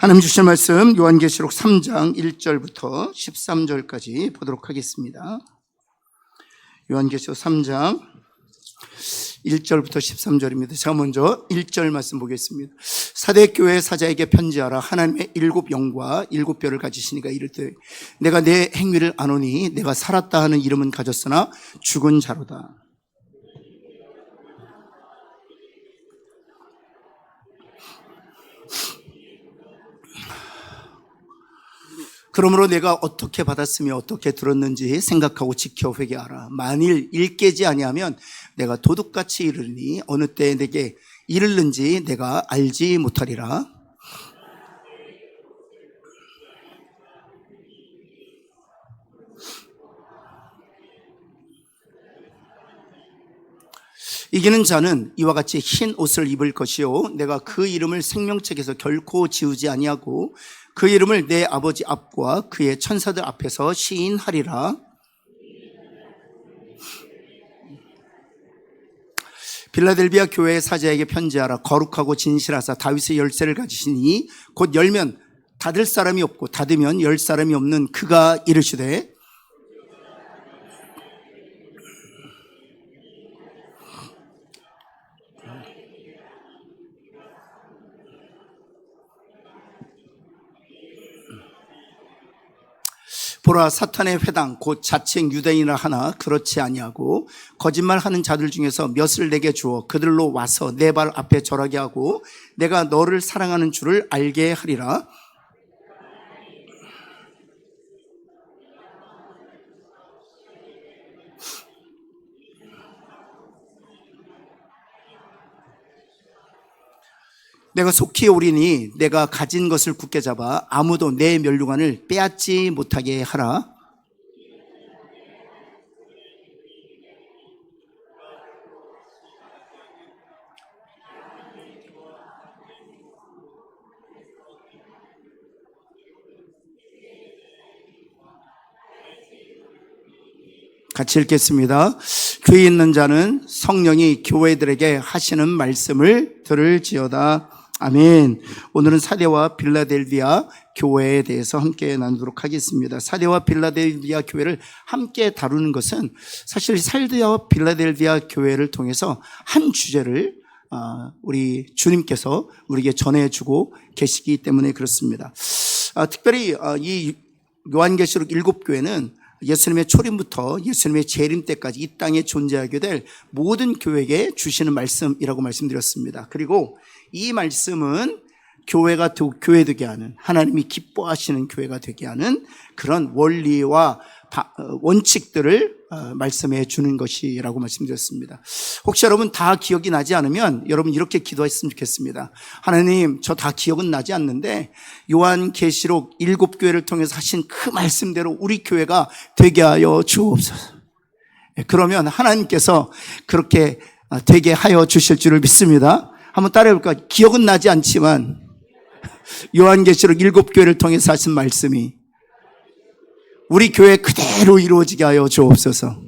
하나님 주신 말씀 요한계시록 3장 1절부터 13절까지 보도록 하겠습니다. 요한계시록 3장 1절부터 13절입니다. 제가 먼저 1절 말씀 보겠습니다. 사대교회 사자에게 편지하라. 하나님의 7 영과 7뼈를 가지시니가 이르되 내가 내 행위를 아노니 내가 살았다 하는 이름은 가졌으나 죽은 자로다. 그러므로 내가 어떻게 받았으며 어떻게 들었는지 생각하고 지켜 회개하라. 만일 일깨지 아니하면 내가 도둑같이 이르니 어느 때에 내게 이르는지 내가 알지 못하리라. 이기는 자는 이와 같이 흰 옷을 입을 것이요 내가 그 이름을 생명책에서 결코 지우지 아니하고 그 이름을 내 아버지 앞과 그의 천사들 앞에서 시인하리라. 빌라델비아 교회의 사자에게 편지하라. 거룩하고 진실하사 다윗의 열쇠를 가지시니 곧 열면 닫을 사람이 없고 닫으면 열 사람이 없는 그가 이르시되 보라, 사탄의 회당 곧 자칭 유대인이라 하나 그렇지 아니하고 거짓말하는 자들 중에서 몇을 내게 주어 그들로 와서 내 발 앞에 절하게 하고 내가 너를 사랑하는 줄을 알게 하리라. 내가 속히 오리니 내가 가진 것을 굳게 잡아 아무도 내 면류관을 빼앗지 못하게 하라. 같이 읽겠습니다. 귀 있는 자는 성령이 교회들에게 하시는 말씀을 들을지어다. 아멘. 오늘은 사대와 빌라델비아 교회에 대해서 함께 나누도록 하겠습니다. 사대와 빌라델비아 교회를 함께 다루는 것은 사실 사대와 빌라델비아 교회를 통해서 한 주제를 우리 주님께서 우리에게 전해주고 계시기 때문에 그렇습니다. 특별히 이 요한계시록 7교회는 예수님의 초림부터 예수님의 재림 때까지 이 땅에 존재하게 될 모든 교회에게 주시는 말씀이라고 말씀드렸습니다. 그리고 이 말씀은 교회가 교회 되게 하는, 하나님이 기뻐하시는 교회가 되게 하는 그런 원리와 원칙들을 말씀해 주는 것이라고 말씀드렸습니다. 혹시 여러분 다 기억이 나지 않으면 여러분 이렇게 기도했으면 좋겠습니다. 하나님, 저 다 기억은 나지 않는데 요한계시록 7교회를 통해서 하신 그 말씀대로 우리 교회가 되게 하여 주옵소서. 그러면 하나님께서 그렇게 되게 하여 주실 줄을 믿습니다. 한번 따라해볼까요? 기억은 나지 않지만 요한계시록 7교회를 통해서 하신 말씀이 우리 교회 그대로 이루어지게 하여 주옵소서.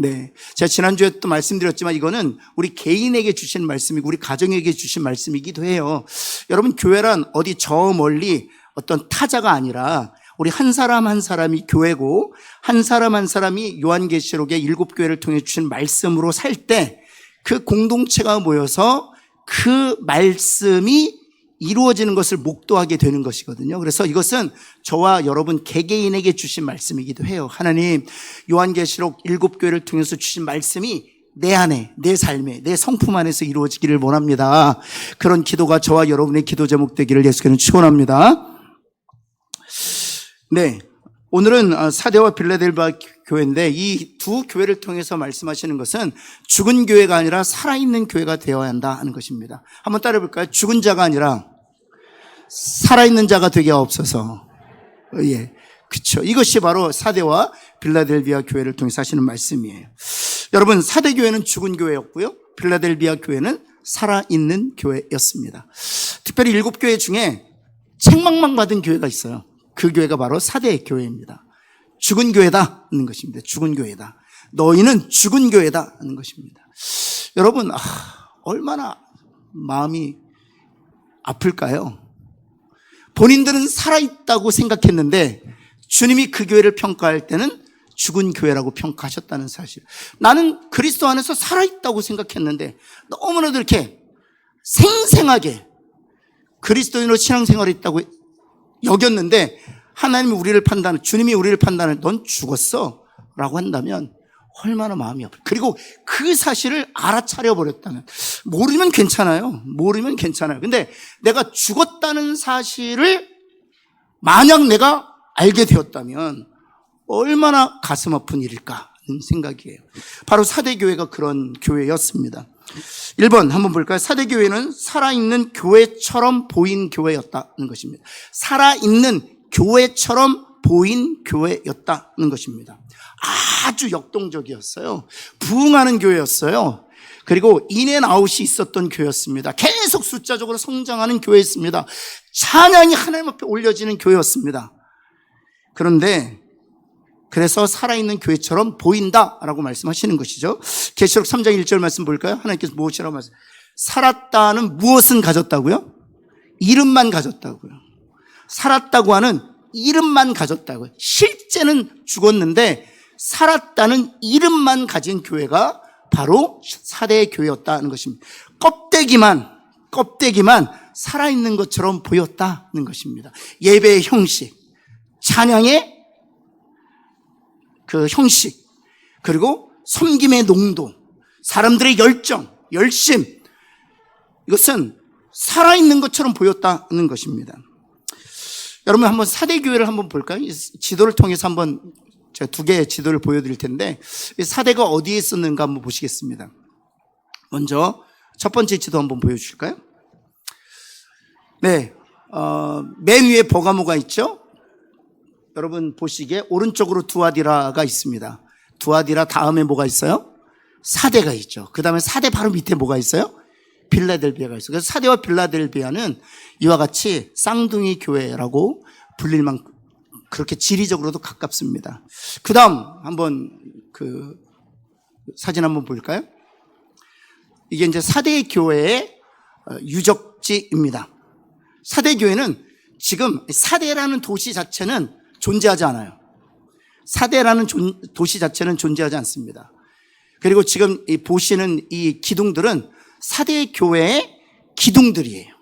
네. 제가 지난주에 또 말씀드렸지만 이거는 우리 개인에게 주신 말씀이고 우리 가정에게 주신 말씀이기도 해요. 여러분, 교회란 어디 저 멀리 어떤 타자가 아니라 우리 한 사람 한 사람이 교회고 한 사람 한 사람이 요한계시록의 7교회를 통해 주신 말씀으로 살 때 그 공동체가 모여서 그 말씀이 이루어지는 것을 목도하게 되는 것이거든요. 그래서 이것은 저와 여러분 개개인에게 주신 말씀이기도 해요. 하나님, 요한계시록 7교회를 통해서 주신 말씀이 내 안에, 내 삶에, 내 성품 안에서 이루어지기를 원합니다. 그런 기도가 저와 여러분의 기도 제목 되기를 예수께는 축원합니다. 네, 오늘은 사대와 빌라델비아 교회인데 이 두 교회를 통해서 말씀하시는 것은 죽은 교회가 아니라 살아있는 교회가 되어야 한다 하는 것입니다. 한번 따라해볼까요? 죽은 자가 아니라 살아있는 자가 되게 하옵소서. 예, 그렇죠. 이것이 바로 사대와 빌라델비아 교회를 통해서 하시는 말씀이에요. 여러분, 사대 교회는 죽은 교회였고요, 빌라델비아 교회는 살아있는 교회였습니다. 특별히 7교회 중에 책망만 받은 교회가 있어요. 그 교회가 바로 사대 교회입니다. 죽은 교회다 하는 것입니다. 죽은 교회다. 너희는 죽은 교회다 하는 것입니다. 여러분, 얼마나 마음이 아플까요? 본인들은 살아있다고 생각했는데 주님이 그 교회를 평가할 때는 죽은 교회라고 평가하셨다는 사실. 나는 그리스도 안에서 살아있다고 생각했는데 너무나도 이렇게 생생하게 그리스도인으로 신앙생활을 했다고 여겼는데 하나님이 우리를 판단해, 주님이 우리를 판단해 넌 죽었어 라고 한다면 얼마나 마음이 아플까. 그리고 그 사실을 알아차려 버렸다면, 모르면 괜찮아요. 모르면 괜찮아요. 근데 내가 죽었다는 사실을 만약 내가 알게 되었다면 얼마나 가슴 아픈 일일까 하는 생각이에요. 바로 사대교회가 그런 교회였습니다. 1번 한번 볼까요? 사대교회는 살아있는 교회처럼 보인 교회였다는 것입니다. 살아있는 교회처럼 보인 교회였다는 것입니다. 아주 역동적이었어요. 부흥하는 교회였어요. 그리고 인앤아웃이 있었던 교회였습니다. 계속 숫자적으로 성장하는 교회였습니다. 찬양이 하나님 앞에 올려지는 교회였습니다. 그런데 그래서 살아있는 교회처럼 보인다라고 말씀하시는 것이죠. 계시록 3장 1절 말씀 볼까요? 하나님께서 무엇이라고 말씀? 살았다는 무엇은 가졌다고요? 이름만 가졌다고요. 살았다고 하는 이름만 가졌다고요. 실제는 죽었는데 살았다는 이름만 가진 교회가 바로 사대 교회였다는 것입니다. 껍데기만 살아있는 것처럼 보였다는 것입니다. 예배의 형식, 찬양의 그 형식, 그리고 섬김의 농도, 사람들의 열정, 열심, 이것은 살아있는 것처럼 보였다는 것입니다. 여러분 한번 사대교회를 한번 볼까요? 지도를 통해서 한번 제가 두 개의 지도를 보여드릴 텐데 사대가 어디에 있었는가 한번 보시겠습니다. 먼저 첫 번째 지도 한번 보여주실까요? 네, 맨 위에 버가모가 있죠? 여러분 보시기에 오른쪽으로 두아디라가 있습니다. 두아디라 다음에 뭐가 있어요? 사대가 있죠. 그 다음에 사대 바로 밑에 뭐가 있어요? 빌라델비아가 있어요. 그래서 사대와 빌라델비아는 이와 같이 쌍둥이 교회라고 불릴 만큼 그렇게 지리적으로도 가깝습니다. 그 다음 한번 그 사진 한번 볼까요? 이게 이제 사대 교회의 유적지입니다. 사대 교회는 지금 사대라는 도시 자체는 존재하지 않아요. 사대라는 도시 자체는 존재하지 않습니다. 그리고 지금 보시는 이 기둥들은 사대 교회의 기둥들이에요.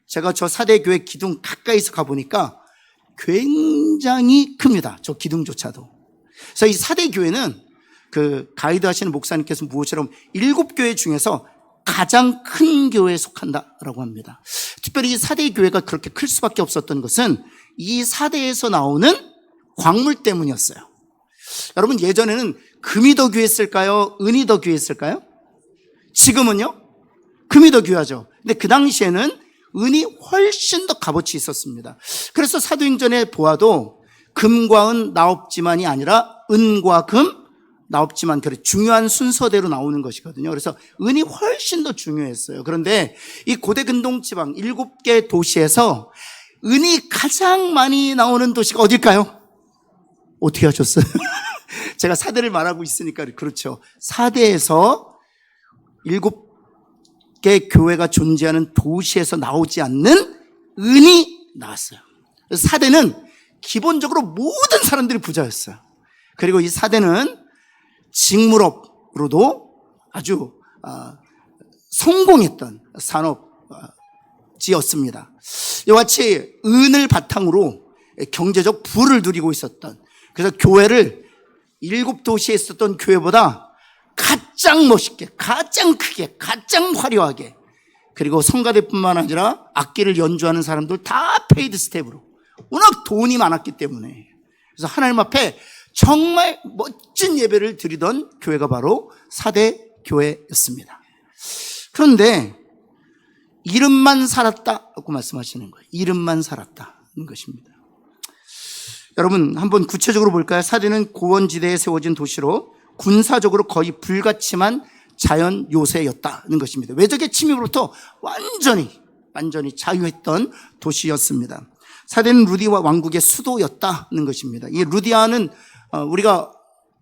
제가 저 사대 교회 기둥 가까이서 가보니까 굉장히 큽니다. 저 기둥조차도. 그래서 이 사대 교회는 그 가이드 하시는 목사님께서 무엇처럼 7교회 중에서 가장 큰 교회에 속한다라고 합니다. 특별히 이 사대 교회가 그렇게 클 수밖에 없었던 것은 이 사대에서 나오는 광물 때문이었어요. 여러분 예전에는 금이 더 귀했을까요? 은이 더 귀했을까요? 지금은요? 금이 더 귀하죠. 근데 그 당시에는 은이 훨씬 더 값어치 있었습니다. 그래서 사도행전에 보아도 금과 은 나옵지만이 아니라 은과 금 나옵지만, 그래 중요한 순서대로 나오는 것이거든요. 그래서 은이 훨씬 더 중요했어요. 그런데 이 고대 근동 지방 7개 도시에서 은이 가장 많이 나오는 도시가 어딜까요? 어떻게 하셨어요? 제가 사대를 말하고 있으니까 그렇죠. 사대에서 7개 교회가 존재하는 도시에서 나오지 않는 은이 나왔어요. 사대는 기본적으로 모든 사람들이 부자였어요. 그리고 이 사대는 직물업으로도 아주 성공했던 산업지였습니다. 이와 같이 은을 바탕으로 경제적 부를 누리고 있었던, 그래서 교회를 7도시에 있었던 교회보다 가장 멋있게, 가장 크게, 가장 화려하게, 그리고 성가대뿐만 아니라 악기를 연주하는 사람들 다 페이드 스텝으로, 워낙 돈이 많았기 때문에, 그래서 하나님 앞에 정말 멋진 예배를 드리던 교회가 바로 사대 교회였습니다. 그런데 이름만 살았다고 말씀하시는 거예요. 이름만 살았다는 것입니다. 여러분 한번 구체적으로 볼까요? 사대는 고원지대에 세워진 도시로 군사적으로 거의 불가침한 자연 요새였다는 것입니다. 외적의 침입으로부터 완전히 자유했던 도시였습니다. 사대는 루디아 왕국의 수도였다는 것입니다. 이 루디아는 우리가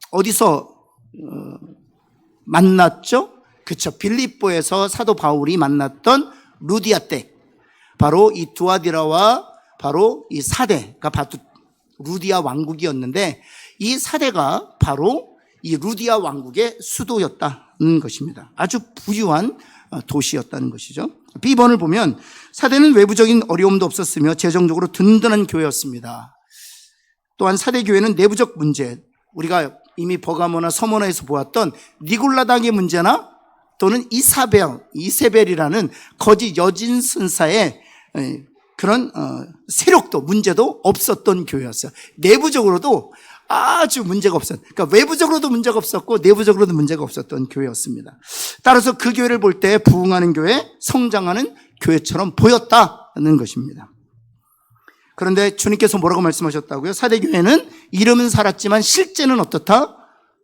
어디서 만났죠? 그렇죠. 빌립보에서 사도 바울이 만났던 루디아 댁. 바로 이 두아디라와 바로 이 사대가 바로 루디아 왕국이었는데, 이 사대가 바로 이 루디아 왕국의 수도였다는 것입니다. 아주 부유한 도시였다는 것이죠. B번을 보면 사대는 외부적인 어려움도 없었으며 재정적으로 든든한 교회였습니다. 또한 사대 교회는 내부적 문제, 우리가 이미 버가모나 서머나에서 보았던 니골라당의 문제나 또는 이세벨이라는 거짓 여진 선사의 그런 세력도 문제도 없었던 교회였어요. 내부적으로도 아주 문제가 없었어요. 그러니까 외부적으로도 문제가 없었고 내부적으로도 문제가 없었던 교회였습니다. 따라서 그 교회를 볼 때 부흥하는 교회, 성장하는 교회처럼 보였다는 것입니다. 그런데 주님께서 뭐라고 말씀하셨다고요? 사대교회는 이름은 살았지만 실제는 어떻다?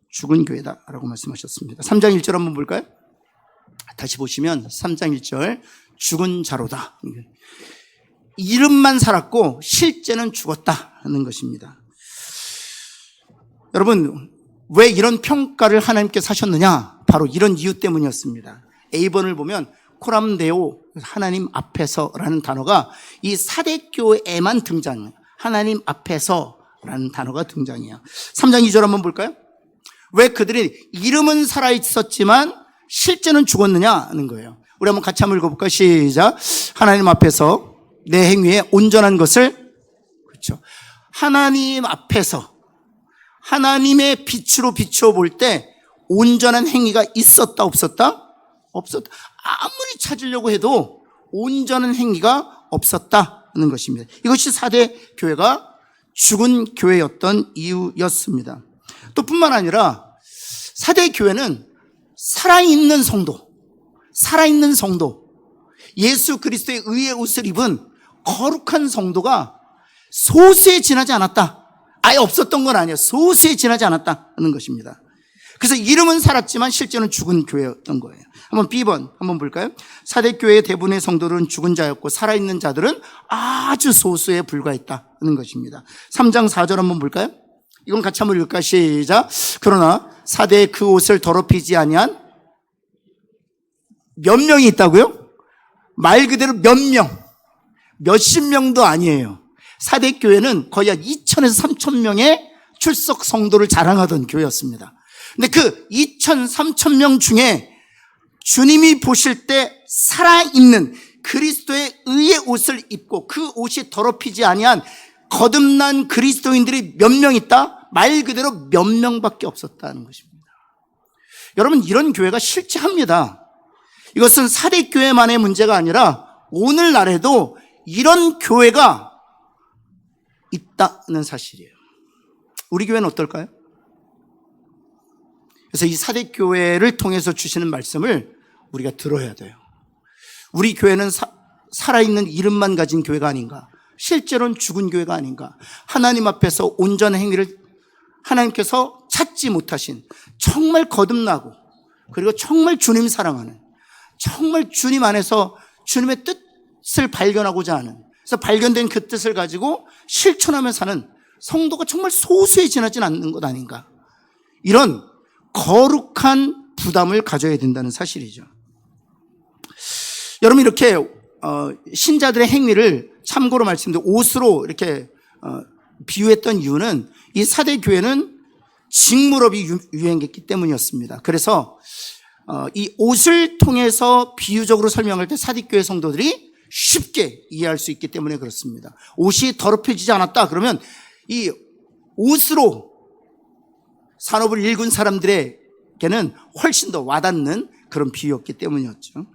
죽은 교회다라고 말씀하셨습니다. 3장 1절 한번 볼까요? 다시 보시면 3장 1절, 죽은 자로다. 이름만 살았고 실제는 죽었다는 것입니다. 여러분, 왜 이런 평가를 하나님께서 하셨느냐? 바로 이런 이유 때문이었습니다. A번을 보면 코람데오, 하나님 앞에서라는 단어가 이 사대교회에만 등장해요. 하나님 앞에서라는 단어가 등장해요. 3장 2절 한번 볼까요? 왜 그들이 이름은 살아있었지만 실제는 죽었느냐는 거예요. 우리 한번 같이 한번 읽어볼까요? 시작. 하나님 앞에서 내 행위에 온전한 것을, 그렇죠. 하나님 앞에서 하나님의 빛으로 비추어 볼 때 온전한 행위가 있었다 없었다? 없었다. 아무리 찾으려고 해도 온전한 행위가 없었다는 것입니다. 이것이 사대 교회가 죽은 교회였던 이유였습니다. 또 뿐만 아니라 사대 교회는 살아있는 성도, 예수 그리스도의 의의 옷을 입은 거룩한 성도가 소수에 지나지 않았다. 아예 없었던 건 아니에요. 소수에 지나지 않았다는 것입니다. 그래서 이름은 살았지만 실제는 죽은 교회였던 거예요. 한번 B번 한번 볼까요? 사대교회의 대부분의 성도들은 죽은 자였고 살아있는 자들은 아주 소수에 불과했다는 것입니다. 3장 4절 한번 볼까요? 이건 같이 한번 읽을까요? 시작. 그러나 사대의 그 옷을 더럽히지 아니한 몇 명이 있다고요? 말 그대로 몇 명, 몇십 명도 아니에요. 사대교회는 거의 한 2,000에서 3,000명의 출석 성도를 자랑하던 교회였습니다. 근데 그 2,000, 3,000명 중에 주님이 보실 때 살아있는 그리스도의 의의 옷을 입고 그 옷이 더럽히지 아니한 거듭난 그리스도인들이 몇 명 있다? 말 그대로 몇 명밖에 없었다는 것입니다. 여러분, 이런 교회가 실제합니다. 이것은 사대교회만의 문제가 아니라 오늘날에도 이런 교회가 있다는 사실이에요. 우리 교회는 어떨까요? 그래서 이 사대교회를 통해서 주시는 말씀을 우리가 들어야 돼요. 우리 교회는 살아있는 이름만 가진 교회가 아닌가? 실제로는 죽은 교회가 아닌가? 하나님 앞에서 온전한 행위를 하나님께서 찾지 못하신, 정말 거듭나고 그리고 정말 주님 사랑하는, 정말 주님 안에서 주님의 뜻을 발견하고자 하는, 그래서 발견된 그 뜻을 가지고 실천하며 사는 성도가 정말 소수에 지나진 않는 것 아닌가? 이런 거룩한 부담을 가져야 된다는 사실이죠. 여러분, 이렇게 신자들의 행위를 참고로 말씀드린 옷으로 이렇게 비유했던 이유는 이 사대 교회는 직무업이 유행했기 때문이었습니다. 그래서 이 옷을 통해서 비유적으로 설명할 때 사대교회 성도들이 쉽게 이해할 수 있기 때문에 그렇습니다. 옷이 더럽혀지지 않았다 그러면 이 옷으로 산업을 일군 사람들에게는 훨씬 더 와닿는 그런 비유였기 때문이었죠.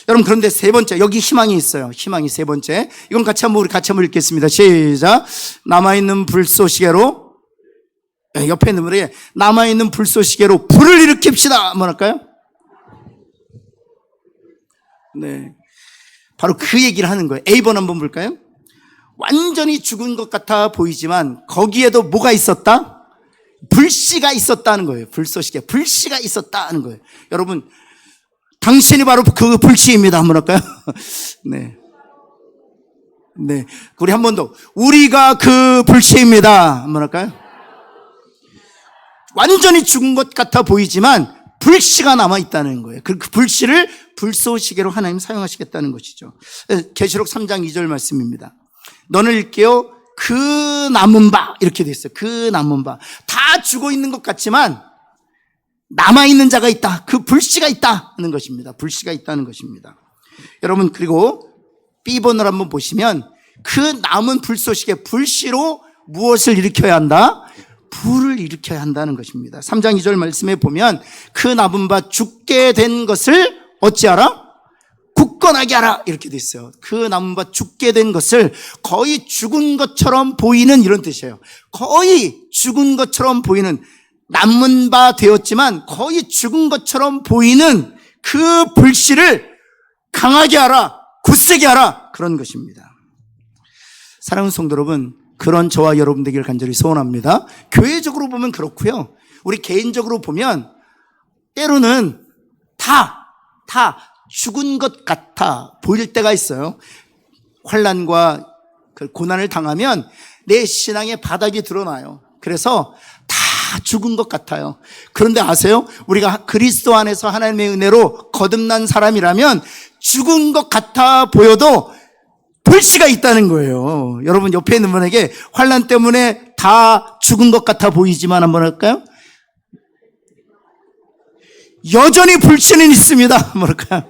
여러분, 그런데 세 번째, 여기 희망이 있어요. 희망이 세 번째. 이건 우리 같이 한번 읽겠습니다. 시작. 남아있는 불쏘시개로, 옆에 있는 분에게 남아있는 불쏘시개로 불을 일으킵시다. 한번 할까요? 네. 바로 그 얘기를 하는 거예요. A번 한번 볼까요? 완전히 죽은 것 같아 보이지만 거기에도 뭐가 있었다? 불씨가 있었다는 거예요. 불쏘시개, 불씨가 있었다는 거예요. 여러분, 당신이 바로 그 불씨입니다. 한번 할까요? 네. 네. 우리 한 번 더. 우리가 그 불씨입니다. 한번 할까요? 완전히 죽은 것 같아 보이지만 불씨가 남아있다는 거예요. 그 불씨를 불쏘시개로 하나님 사용하시겠다는 것이죠. 계시록 3장 2절 말씀입니다. 너는 일깨어 그 남은 바, 이렇게 돼 있어요. 그 남은 바. 다 죽어 있는 것 같지만 남아있는 자가 있다. 그 불씨가 있다는 것입니다. 불씨가 있다는 것입니다. 여러분, 그리고 B번을 한번 보시면 그 남은 불쏘시개, 불씨로 무엇을 일으켜야 한다? 불을 일으켜야 한다는 것입니다. 3장 2절 말씀에 보면 그 남은 바 죽게 된 것을 어찌하라? 굳건하게 하라, 이렇게 돼 있어요. 그 남은 바 죽게 된 것을 거의 죽은 것처럼 보이는, 이런 뜻이에요. 거의 죽은 것처럼 보이는, 남은 바 되었지만 거의 죽은 것처럼 보이는 그 불씨를 강하게 하라, 굳세게 하라, 그런 것입니다. 사랑하는 성도 여러분, 그런 저와 여러분 되기를 간절히 소원합니다. 교회적으로 보면 그렇고요. 우리 개인적으로 보면 때로는 다 죽은 것 같아 보일 때가 있어요. 환난과 그 고난을 당하면 내 신앙의 바닥이 드러나요. 그래서 다 죽은 것 같아요. 그런데 아세요? 우리가 그리스도 안에서 하나님의 은혜로 거듭난 사람이라면 죽은 것 같아 보여도 불씨가 있다는 거예요. 여러분, 옆에 있는 분에게 환난 때문에 다 죽은 것 같아 보이지만 한번 할까요? 여전히 불씨는 있습니다. 한번 할까요?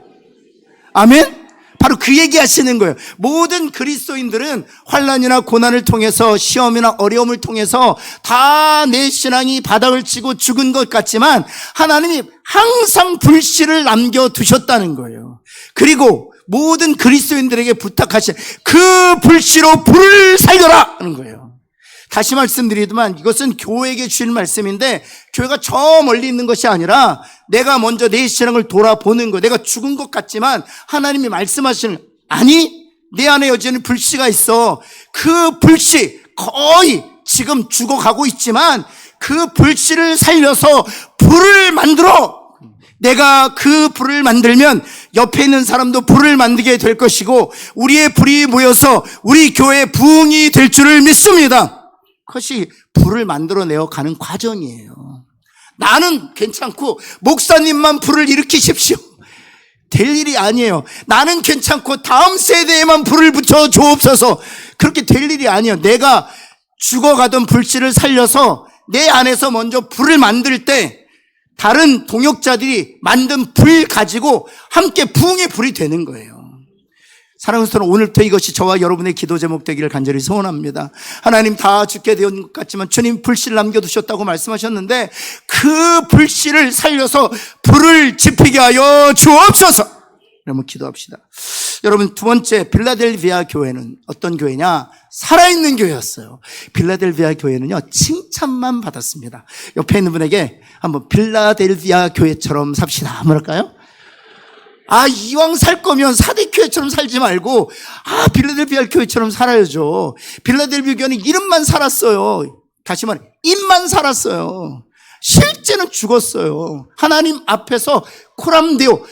아멘? 바로 그 얘기 하시는 거예요. 모든 그리스도인들은 환난이나 고난을 통해서, 시험이나 어려움을 통해서 다 내 신앙이 바닥을 치고 죽은 것 같지만 하나님이 항상 불씨를 남겨두셨다는 거예요. 그리고 모든 그리스도인들에게 부탁하신 그 불씨로 불을 살려라 하는 거예요. 다시 말씀드리지만 이것은 교회에게 주신 말씀인데, 교회가 저 멀리 있는 것이 아니라 내가 먼저 내 신앙을 돌아보는 거예요. 내가 죽은 것 같지만 하나님이 말씀하시는, 아니, 내 안에 여전히 불씨가 있어. 그 불씨, 거의 지금 죽어가고 있지만 그 불씨를 살려서 불을 만들어. 내가 그 불을 만들면 옆에 있는 사람도 불을 만들게 될 것이고 우리의 불이 모여서 우리 교회의 부흥이 될 줄을 믿습니다. 그것이 불을 만들어내어 가는 과정이에요. 나는 괜찮고 목사님만 불을 일으키십시오. 될 일이 아니에요. 나는 괜찮고 다음 세대에만 불을 붙여 주옵소서. 그렇게 될 일이 아니에요. 내가 죽어가던 불씨를 살려서 내 안에서 먼저 불을 만들 때 다른 동역자들이 만든 불 가지고 함께 부흥의 불이 되는 거예요. 사랑하는 성도, 오늘부터 이것이 저와 여러분의 기도 제목 되기를 간절히 소원합니다. 하나님, 다 죽게 된 것 같지만 주님 불씨를 남겨두셨다고 말씀하셨는데 그 불씨를 살려서 불을 지피게 하여 주옵소서. 여러분, 기도합시다. 여러분, 두 번째, 빌라델비아 교회는 어떤 교회냐? 살아있는 교회였어요. 빌라델비아 교회는요, 칭찬만 받았습니다. 옆에 있는 분에게 한번 빌라델비아 교회처럼 삽시다. 뭐랄까요? 이왕 살 거면 사대교회처럼 살지 말고 빌라델비아 교회처럼 살아야죠. 빌라델비아 교회는 이름만 살았어요. 다시 말해, 입만 살았어요. 실제는 죽었어요. 하나님 앞에서 코람데오,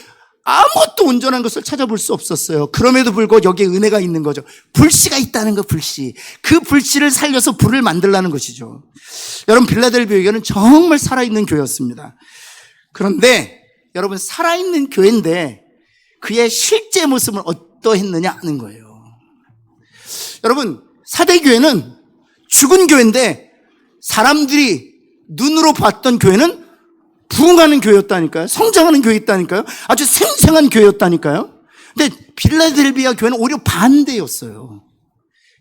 아무것도 온전한 것을 찾아볼 수 없었어요. 그럼에도 불구하고 여기에 은혜가 있는 거죠. 불씨가 있다는 거, 불씨. 그 불씨를 살려서 불을 만들라는 것이죠. 여러분, 빌라델비아 교회는 정말 살아있는 교회였습니다. 그런데 여러분, 살아있는 교회인데 그의 실제 모습은 어떠했느냐 하는 거예요. 여러분, 사대교회는 죽은 교회인데 사람들이 눈으로 봤던 교회는 부흥하는 교회였다니까요. 성장하는 교회였다니까요. 아주 생생한 교회였다니까요. 근데 빌라델비아 교회는 오히려 반대였어요.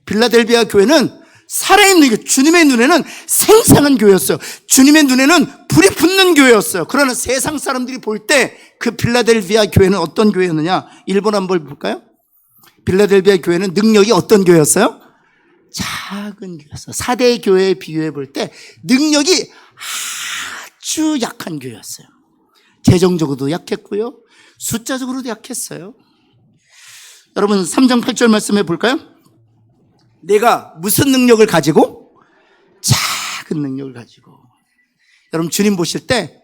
빌라델비아 교회는 살아있는 교회, 주님의 눈에는 생생한 교회였어요. 주님의 눈에는 불이 붙는 교회였어요. 그러나 세상 사람들이 볼 때 그 빌라델비아 교회는 어떤 교회였느냐? 1번 한번 볼까요? 빌라델비아 교회는 능력이 어떤 교회였어요? 작은 교회였어요. 4대 교회에 비교해 볼 때 능력이 아주 약한 교회였어요. 재정적으로도 약했고요, 숫자적으로도 약했어요. 여러분, 3장 8절 말씀해 볼까요? 내가 무슨 능력을 가지고? 작은 능력을 가지고. 여러분, 주님 보실 때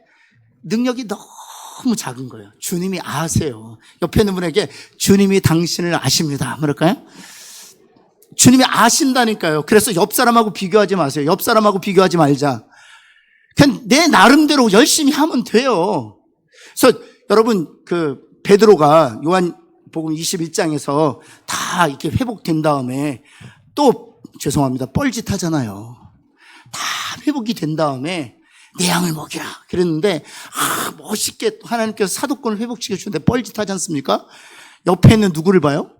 능력이 너무 작은 거예요. 주님이 아세요. 옆에 있는 분에게 주님이 당신을 아십니다. 그럴까요? 주님이 아신다니까요. 그래서 옆 사람하고 비교하지 마세요. 옆 사람하고 비교하지 말자. 그냥 내 나름대로 열심히 하면 돼요. 그래서 여러분 베드로가 요한복음 21장에서 다 이렇게 회복된 다음에 또 죄송합니다. 뻘짓하잖아요. 다 회복이 된 다음에 내 양을 먹이라 그랬는데 멋있게 하나님께서 사도권을 회복시켜 주는데 뻘짓하지 않습니까? 옆에 있는 누구를 봐요?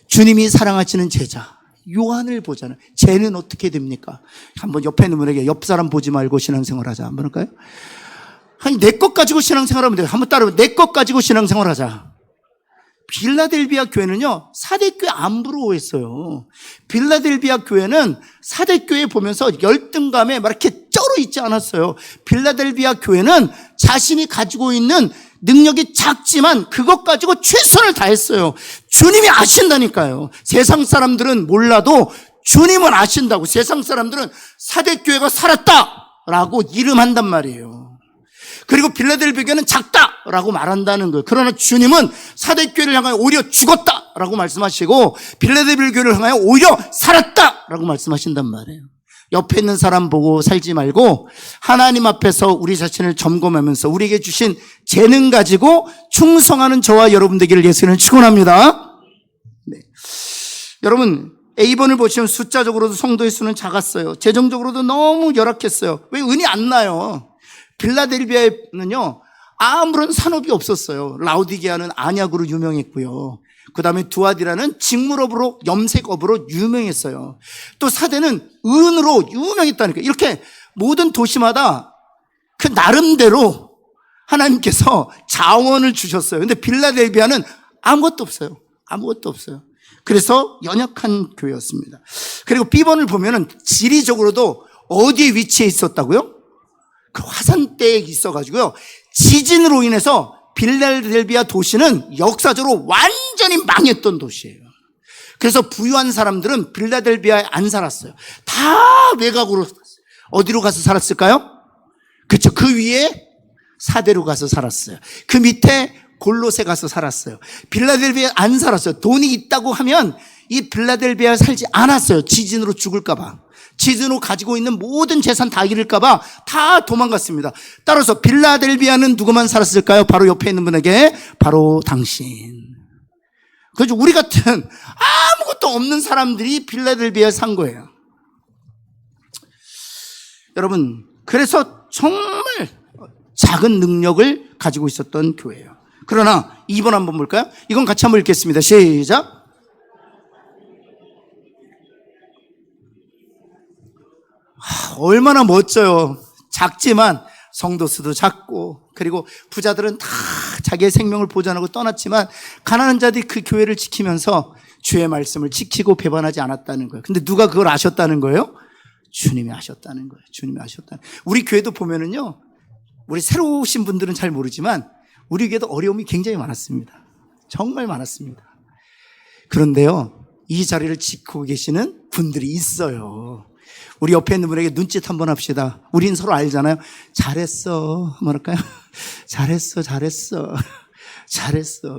주님이 사랑하시는 제자 요한을 보잖아요. 쟤는 어떻게 됩니까? 한번 옆에 있는 분에게 옆 사람 보지 말고 신앙생활하자 한번 할까요? 아니 내 것 가지고 신앙생활하면 돼요. 한번 따라해. 내 것 가지고 신앙생활하자. 빌라델비아 교회는요, 사대교회 안 부러워했어요. 빌라델비아 교회는 사대교회 보면서 열등감에 막 이렇게 쩔어 있지 않았어요. 빌라델비아 교회는 자신이 가지고 있는 능력이 작지만 그것 가지고 최선을 다했어요. 주님이 아신다니까요. 세상 사람들은 몰라도 주님은 아신다고. 세상 사람들은 사대교회가 살았다라고 이름한단 말이에요. 그리고 빌라델비아 교회는 작다라고 말한다는 거예요. 그러나 주님은 사대교회를 향하여 오히려 죽었다라고 말씀하시고 빌라델비아 교회를 향하여 오히려 살았다라고 말씀하신단 말이에요. 옆에 있는 사람 보고 살지 말고 하나님 앞에서 우리 자신을 점검하면서 우리에게 주신 재능 가지고 충성하는 저와 여러분 되기를 예수님은 축원합니다. 네. 여러분 A번을 보시면 숫자적으로도 성도의 수는 작았어요. 재정적으로도 너무 열악했어요. 왜 은이 안 나요? 빌라델비아에는요 아무런 산업이 없었어요. 라우디게아는 안약으로 유명했고요. 그 다음에 두아디라는 직물업으로 염색업으로 유명했어요. 또 사대는 은으로 유명했다니까. 이렇게 모든 도시마다 그 나름대로 하나님께서 자원을 주셨어요. 근데 빌라델비아는 아무것도 없어요. 아무것도 없어요. 그래서 연약한 교회였습니다. 그리고 B번을 보면은 지리적으로도 어디에 위치해 있었다고요? 그 화산대에 있어가지고요. 지진으로 인해서 빌라델비아 도시는 역사적으로 완전히 망했던 도시예요. 그래서 부유한 사람들은 빌라델비아에 안 살았어요. 다 외곽으로 어디로 가서 살았을까요? 그렇죠. 그 위에 사대로 가서 살았어요. 그 밑에 골로새 가서 살았어요. 빌라델비아에 안 살았어요. 돈이 있다고 하면 이 빌라델비아에 살지 않았어요. 지진으로 죽을까 봐. 지진으로 가지고 있는 모든 재산 다 잃을까 봐 다 도망갔습니다. 따라서 빌라델비아는 누구만 살았을까요? 바로 옆에 있는 분에게 바로 당신. 그래서 우리 같은 아무것도 없는 사람들이 빌라델비아에 산 거예요. 여러분, 그래서 정말 작은 능력을 가지고 있었던 교회예요. 그러나 2번 한번 볼까요? 이건 같이 한번 읽겠습니다. 시작. 얼마나 멋져요. 작지만 성도 수도 작고, 그리고 부자들은 다 자기의 생명을 보존하고 떠났지만 가난한 자들이 그 교회를 지키면서 주의 말씀을 지키고 배반하지 않았다는 거예요. 근데 누가 그걸 아셨다는 거예요? 주님이 아셨다는 거예요. 주님이 아셨다는 거예요. 우리 교회도 보면은요, 우리 새로 오신 분들은 잘 모르지만 우리 교회도 어려움이 굉장히 많았습니다. 정말 많았습니다. 그런데요, 이 자리를 지키고 계시는 분들이 있어요. 우리 옆에 있는 분에게 눈짓 한번 합시다. 우린 서로 알잖아요. 잘했어. 뭐랄까요? 잘했어.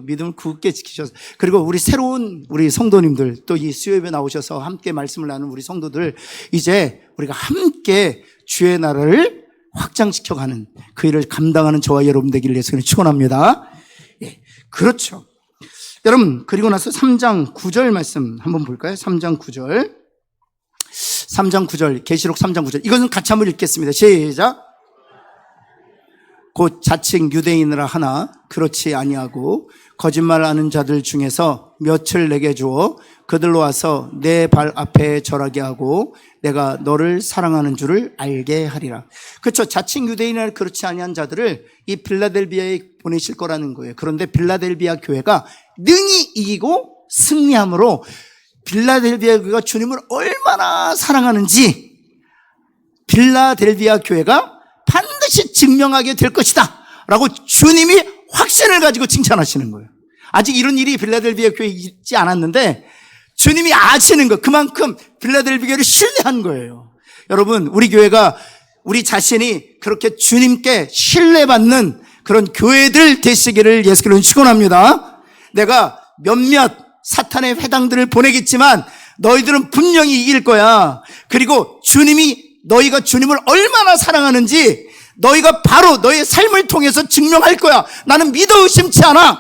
믿음을 굳게 지키셔서. 그리고 우리 새로운 우리 성도님들, 또 이 수요예배 나오셔서 함께 말씀을 나누는 우리 성도들, 이제 우리가 함께 주의 나라를 확장시켜가는 그 일을 감당하는 저와 여러분 되기를 예수님을 축원합니다. 예, 그렇죠. 여러분, 그리고 나서 3장 9절 말씀 한번 볼까요? 3장 9절. 3장 9절, 계시록 3장 9절. 이것은 같이 한번 읽겠습니다. 시작. 곧 자칭 유대인이라 하나 그렇지 아니하고 거짓말하는 자들 중에서 몇을 내게 주어 그들로 와서 내 발 앞에 절하게 하고 내가 너를 사랑하는 줄을 알게 하리라. 그렇죠. 자칭 유대인이라 그렇지 아니한 자들을 이 빌라델비아에 보내실 거라는 거예요. 그런데 빌라델비아 교회가 능히 이기고 승리함으로 빌라델비아 교회가 주님을 얼마나 사랑하는지 빌라델비아 교회가 반드시 증명하게 될 것이다 라고 주님이 확신을 가지고 칭찬하시는 거예요. 아직 이런 일이 빌라델비아 교회에 있지 않았는데 주님이 아시는 거, 그만큼 빌라델비아 교회를 신뢰한 거예요. 여러분, 우리 교회가 우리 자신이 그렇게 주님께 신뢰받는 그런 교회들 되시기를 예수 그리스도로 축원합니다. 내가 몇몇 사탄의 회당들을 보내겠지만 너희들은 분명히 이길 거야. 그리고 주님이, 너희가 주님을 얼마나 사랑하는지 너희가 바로 너의 삶을 통해서 증명할 거야. 나는 믿어 의심치 않아.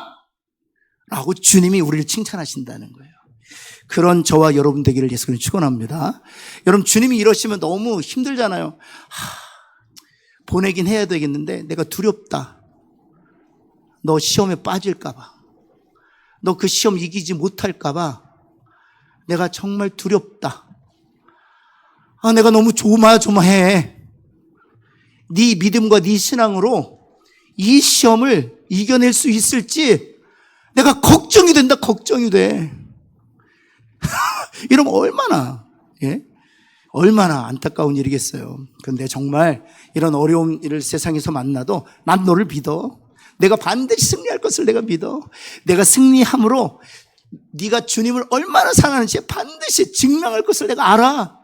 라고 주님이 우리를 칭찬하신다는 거예요. 그런 저와 여러분 되기를 예수님 축원합니다. 여러분, 주님이 이러시면 너무 힘들잖아요. 보내긴 해야 되겠는데 내가 두렵다. 너 시험에 빠질까 봐. 너 그 시험 이기지 못할까 봐. 내가 정말 두렵다. 내가 너무 조마조마해. 네 믿음과 네 신앙으로 이 시험을 이겨낼 수 있을지 내가 걱정이 된다. 걱정이 돼. 이러면 얼마나 안타까운 일이겠어요. 그런데 정말 이런 어려운 일을 세상에서 만나도 난 너를 믿어. 내가 반드시 승리할 것을 내가 믿어. 내가 승리함으로 네가 주님을 얼마나 사랑하는지 반드시 증명할 것을 내가 알아.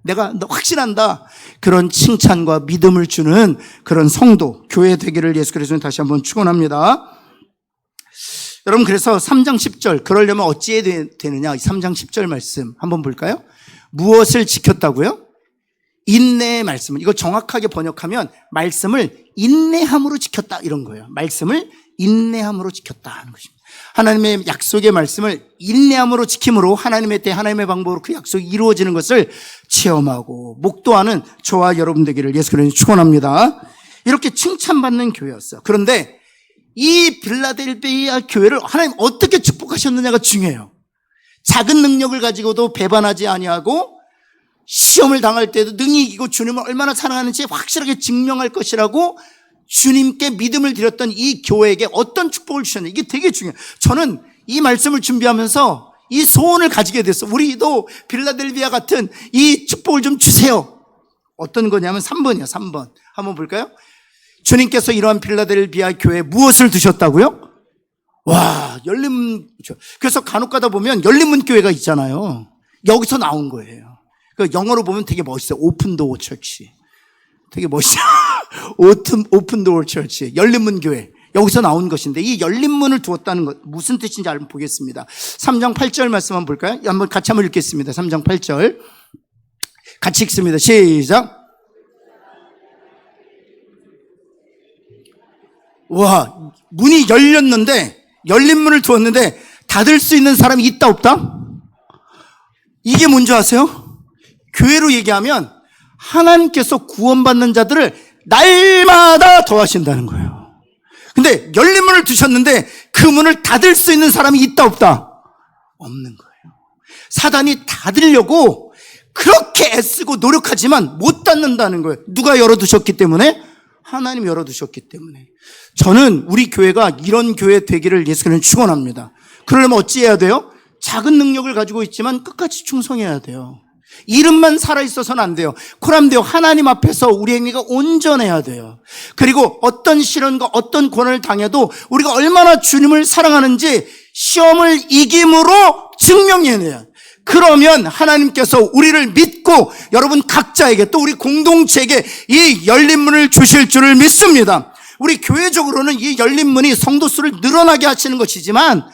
내가 너 확신한다. 그런 칭찬과 믿음을 주는 그런 성도, 교회 되기를 예수 그리스도는 다시 한번 축원합니다. 여러분, 그래서 3장 10절, 그러려면 어찌해야 되느냐? 3장 10절 말씀 한번 볼까요? 무엇을 지켰다고요? 인내의 말씀을, 이거 정확하게 번역하면 말씀을 인내함으로 지켰다, 이런 거예요. 말씀을 인내함으로 지켰다 하는 것입니다. 하나님의 약속의 말씀을 인내함으로 지킴으로 하나님의 때 하나님의 방법으로 그 약속이 이루어지는 것을 체험하고 목도하는 저와 여러분 되기를 예수 그리스도로 축원합니다. 이렇게 칭찬받는 교회였어요. 그런데 이 빌라델비아 교회를 하나님 어떻게 축복하셨느냐가 중요해요. 작은 능력을 가지고도 배반하지 아니하고 시험을 당할 때도 능히 이기고 주님을 얼마나 사랑하는지 확실하게 증명할 것이라고 주님께 믿음을 드렸던 이 교회에게 어떤 축복을 주셨냐, 이게 되게 중요해요. 저는 이 말씀을 준비하면서 이 소원을 가지게 됐어요. 우리도 빌라델비아 같은 이 축복을 좀 주세요. 어떤 거냐면 3번이요 3번 한번 볼까요? 주님께서 이러한 빌라델비아 교회에 무엇을 두셨다고요? 와, 열린문. 그래서 간혹 가다 보면 열린문 교회가 있잖아요. 여기서 나온 거예요. 그 영어로 보면 되게 멋있어요. 오픈 도어 처치. 되게 멋있어요. 오픈 도어 처치. 열린문 교회. 여기서 나온 것인데 이 열린문을 두었다는 것 무슨 뜻인지 한번 보겠습니다. 3장 8절 말씀 한번 볼까요? 한번 같이 한번 읽겠습니다. 3장 8절. 같이 읽습니다. 시작. 와, 문이 열렸는데, 열린 문을 두었는데 닫을 수 있는 사람이 있다 없다? 이게 뭔지 아세요? 교회로 얘기하면 하나님께서 구원받는 자들을 날마다 더하신다는 거예요. 근데 열린 문을 두셨는데 그 문을 닫을 수 있는 사람이 있다 없다? 없는 거예요. 사단이 닫으려고 그렇게 애쓰고 노력하지만 못 닫는다는 거예요. 누가 열어두셨기 때문에? 하나님이 열어두셨기 때문에. 저는 우리 교회가 이런 교회 되기를 예수님은 축원합니다. 그러려면 어찌해야 돼요? 작은 능력을 가지고 있지만 끝까지 충성해야 돼요. 이름만 살아있어서는 안 돼요. 코람데오 하나님 앞에서 우리 행위가 온전해야 돼요. 그리고 어떤 시련과 어떤 고난을 당해도 우리가 얼마나 주님을 사랑하는지 시험을 이김으로 증명해내요. 그러면 하나님께서 우리를 믿고 여러분 각자에게 또 우리 공동체에게 이 열린 문을 주실 줄을 믿습니다. 우리 교회적으로는 이 열린 문이 성도 수를 늘어나게 하시는 것이지만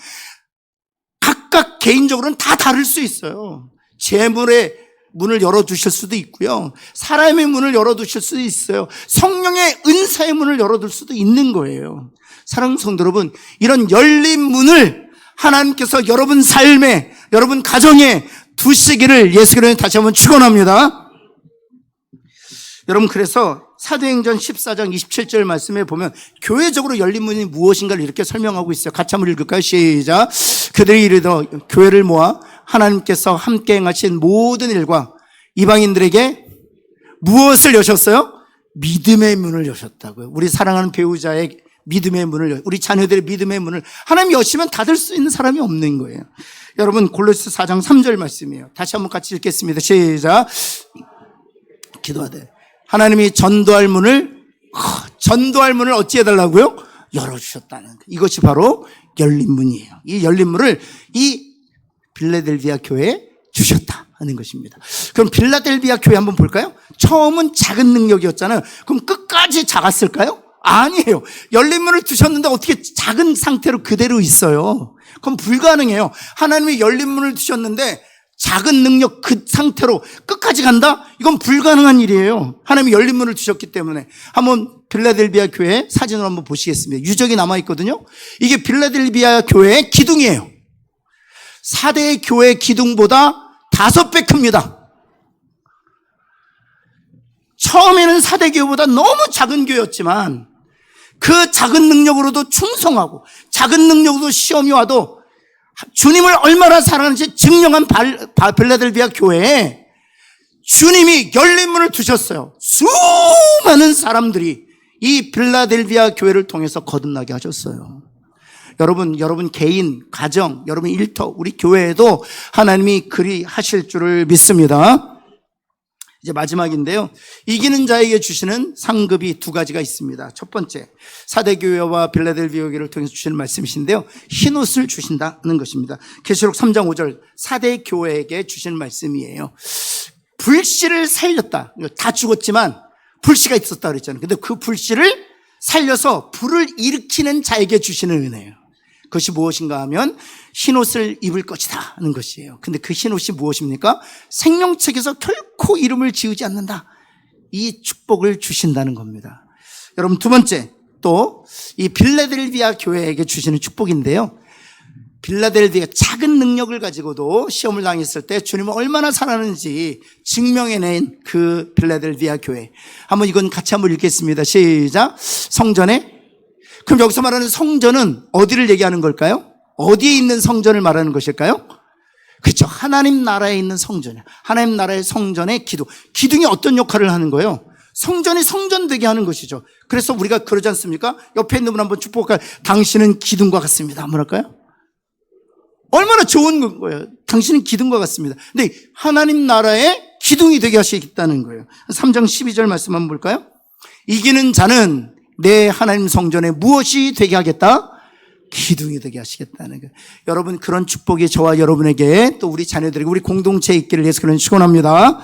각각 개인적으로는 다 다를 수 있어요. 재물의 문을 열어두실 수도 있고요. 사람의 문을 열어두실 수도 있어요. 성령의 은사의 문을 열어둘 수도 있는 거예요. 사랑하는 성도 여러분, 이런 열린 문을 하나님께서 여러분 삶에, 여러분 가정에 두시기를 예수 그리스도로 다시 한번 축원합니다. 여러분, 그래서 사도행전 14장 27절 말씀에 보면 교회적으로 열린 문이 무엇인가를 이렇게 설명하고 있어요. 같이 한번 읽을까요? 시작. 그들이 이르되 교회를 모아 하나님께서 함께 행하신 모든 일과 이방인들에게 무엇을 여셨어요? 믿음의 문을 여셨다고요. 우리 사랑하는 배우자의 믿음의 문을, 우리 자녀들의 믿음의 문을 하나님 여시면 닫을 수 있는 사람이 없는 거예요. 여러분, 골로새 4장 3절 말씀이에요. 다시 한번 같이 읽겠습니다. 시작. 기도하되 하나님이 전도할 문을 어찌 해달라고요? 열어주셨다는 거예요. 이것이 바로 열린 문이에요. 이 열린 문을 이 빌라델비아 교회에 주셨다 하는 것입니다. 그럼 빌라델비아 교회 한번 볼까요? 처음은 작은 능력이었잖아요. 그럼 끝까지 작았을까요? 아니에요. 열린 문을 두셨는데 어떻게 작은 상태로 그대로 있어요? 그럼 불가능해요. 하나님이 열린 문을 두셨는데 작은 능력 그 상태로 끝까지 간다? 이건 불가능한 일이에요. 하나님이 열린 문을 주셨기 때문에. 한번 빌라델비아 교회 사진을 한번 보시겠습니다. 유적이 남아있거든요. 이게 빌라델비아 교회의 기둥이에요. 4대 교회 기둥보다 5배 큽니다. 처음에는 4대 교회보다 너무 작은 교회였지만 그 작은 능력으로도 충성하고 작은 능력으로도 시험이 와도 주님을 얼마나 사랑하는지 증명한 빌라델비아 교회에 주님이 열린 문을 두셨어요. 수많은 사람들이 이 빌라델비아 교회를 통해서 거듭나게 하셨어요. 여러분 개인, 가정, 여러분 일터, 우리 교회에도 하나님이 그리 하실 줄을 믿습니다. 이제 마지막인데요. 이기는 자에게 주시는 상급이 2가지가 있습니다. 첫 번째, 4대 교회와 빌라델비아 교회를 통해서 주시는 말씀이신데요. 흰옷을 주신다는 것입니다. 계시록 3장 5절 4대 교회에게 주시는 말씀이에요. 불씨를 살렸다. 다 죽었지만 불씨가 있었다 그랬잖아요. 근데 그 불씨를 살려서 불을 일으키는 자에게 주시는 은혜예요. 그것이 무엇인가 하면 흰옷을 입을 것이다 하는 것이에요. 근데 그 흰옷이 무엇입니까? 생명책에서 결코 이름을 지우지 않는다. 이 축복을 주신다는 겁니다. 여러분, 2번째, 또 이 빌라델비아 교회에게 주시는 축복인데요. 빌라델비아가 작은 능력을 가지고도 시험을 당했을 때 주님을 얼마나 사랑하는지 증명해낸 그 빌라델비아 교회. 한번 이건 같이 한번 읽겠습니다. 시작. 성전에. 그럼 여기서 말하는 성전은 어디를 얘기하는 걸까요? 어디에 있는 성전을 말하는 것일까요? 그렇죠. 하나님 나라에 있는 성전이에요. 하나님 나라의 성전의 기둥. 기둥이 어떤 역할을 하는 거예요? 성전이 성전되게 하는 것이죠. 그래서 우리가 그러지 않습니까? 옆에 있는 분 한번 축복할. 당신은 기둥과 같습니다. 한번 할까요? 얼마나 좋은 거예요. 당신은 기둥과 같습니다. 근데 하나님 나라의 기둥이 되게 하시겠다는 거예요. 3장 12절 말씀 한번 볼까요? 이기는 자는 내 하나님 성전에 무엇이 되게 하겠다? 기둥이 되게 하시겠다는 거예요. 여러분, 그런 축복이 저와 여러분에게 또 우리 자녀들에게 우리 공동체에 있기를 위해서 그런 축원합니다.